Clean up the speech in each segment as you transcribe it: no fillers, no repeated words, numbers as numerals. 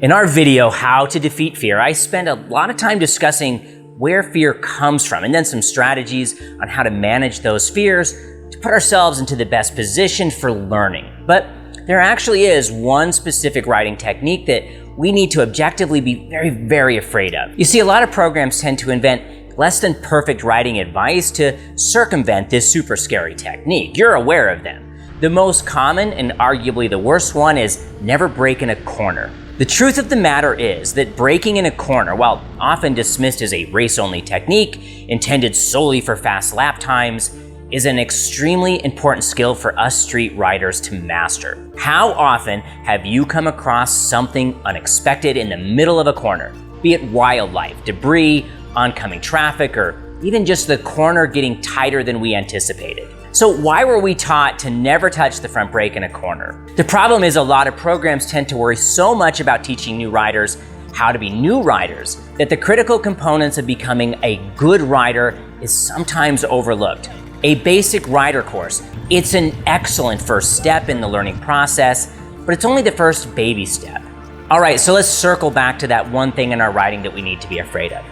In our video, How to Defeat Fear, I spend a lot of time discussing where fear comes from and then some strategies on how to manage those fears to put ourselves into the best position for learning. But there actually is one specific writing technique that we need to objectively be very, very afraid of. You see, a lot of programs tend to invent less than perfect writing advice to circumvent this super scary technique. You're aware of them. The most common and arguably the worst one is never break in a corner. The truth of the matter is that breaking in a corner, while often dismissed as a race-only technique intended solely for fast lap times, is an extremely important skill for us street riders to master. How often have you come across something unexpected in the middle of a corner? Be it wildlife, debris, oncoming traffic, or even just the corner getting tighter than we anticipated. So why were we taught to never touch the front brake in a corner? The problem is a lot of programs tend to worry so much about teaching new riders how to be new riders that the critical components of becoming a good rider is sometimes overlooked. A basic rider course, it's an excellent first step in the learning process, but it's only the first baby step. All right, so let's circle back to that one thing in our riding that we need to be afraid of.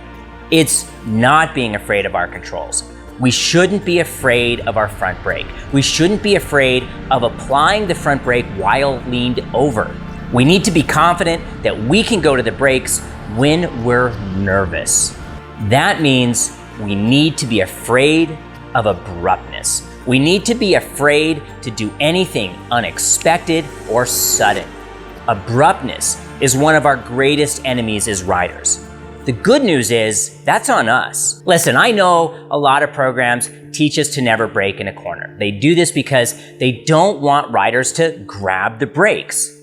It's not being afraid of our controls. We shouldn't be afraid of our front brake. We shouldn't be afraid of applying the front brake while leaned over. We need to be confident that we can go to the brakes when we're nervous. That means we need to be afraid of abruptness. We need to be afraid to do anything unexpected or sudden. Abruptness is one of our greatest enemies as riders. The good news is, that's on us. Listen, I know a lot of programs teach us to never brake in a corner. They do this because they don't want riders to grab the brakes.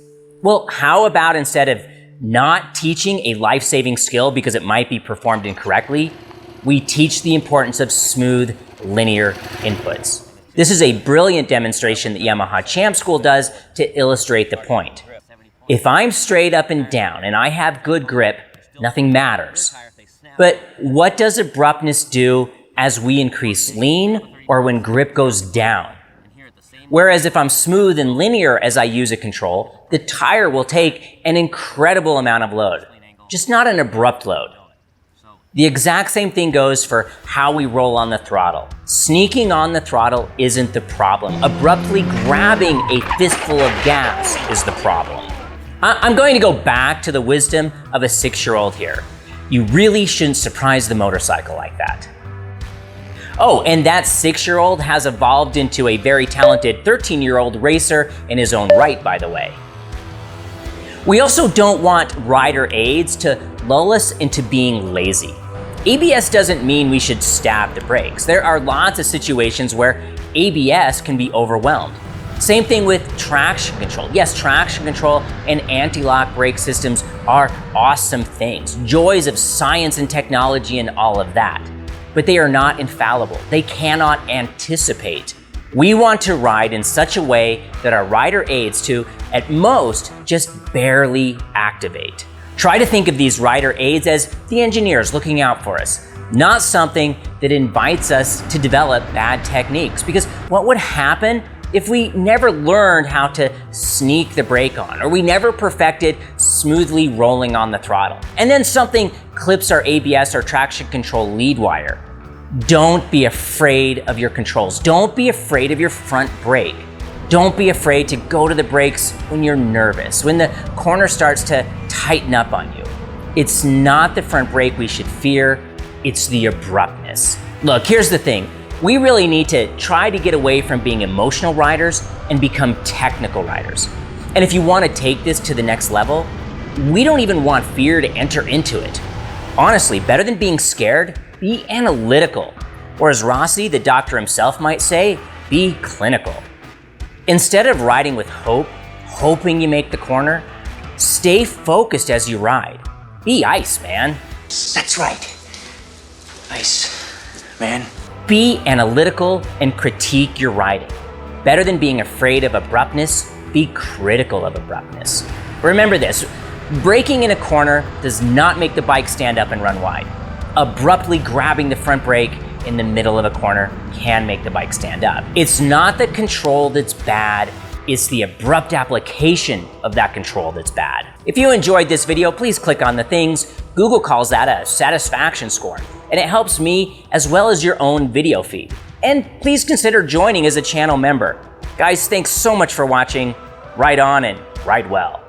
Well, how about instead of not teaching a life-saving skill because it might be performed incorrectly, we teach the importance of smooth, linear inputs. This is a brilliant demonstration that Yamaha Champ School does to illustrate the point. If I'm straight up and down and I have good grip, nothing matters. But what does abruptness do as we increase lean or when grip goes down? Whereas if I'm smooth and linear as I use a control, the tire will take an incredible amount of load, just not an abrupt load. The exact same thing goes for how we roll on the throttle. Sneaking on the throttle isn't the problem. Abruptly grabbing a fistful of gas is the problem. I'm going to go back to the wisdom of a 6-year-old here. You really shouldn't surprise the motorcycle like that. Oh, and that 6-year-old has evolved into a very talented 13-year-old racer in his own right, by the way. We also don't want rider aids to lull us into being lazy. ABS doesn't mean we should stab the brakes. There are lots of situations where ABS can be overwhelmed. Same thing with traction control. Yes, traction control and anti-lock brake systems are awesome things, joys of science and technology and all of that. But they are not infallible. They cannot anticipate. We want to ride in such a way that our rider aids to, at most, just barely activate. Try to think of these rider aids as the engineers looking out for us, not something that invites us to develop bad techniques. Because what would happen if we never learned how to sneak the brake on, or we never perfected smoothly rolling on the throttle, and then something clips our ABS or traction control lead wire? Don't be afraid of your controls. Don't be afraid of your front brake. Don't be afraid to go to the brakes when you're nervous, when the corner starts to tighten up on you. It's not the front brake we should fear, it's the abruptness. Look, here's the thing. We really need to try to get away from being emotional riders and become technical riders. And if you want to take this to the next level, we don't even want fear to enter into it. Honestly, better than being scared, be analytical. Or as Rossi, the doctor himself, might say, be clinical. Instead of riding with hope, hoping you make the corner, stay focused as you ride. Be ice, man. That's right. Ice, man. Be analytical and critique your riding. Better than being afraid of abruptness, be critical of abruptness. Remember this, braking in a corner does not make the bike stand up and run wide. Abruptly grabbing the front brake in the middle of a corner can make the bike stand up. It's not the control that's bad, It's the abrupt application of that control that's bad. If you enjoyed this video, please click on the things. Google calls that a satisfaction score, and it helps me as well as your own video feed. And please consider joining as a channel member. Guys, thanks so much for watching. Ride on and ride well.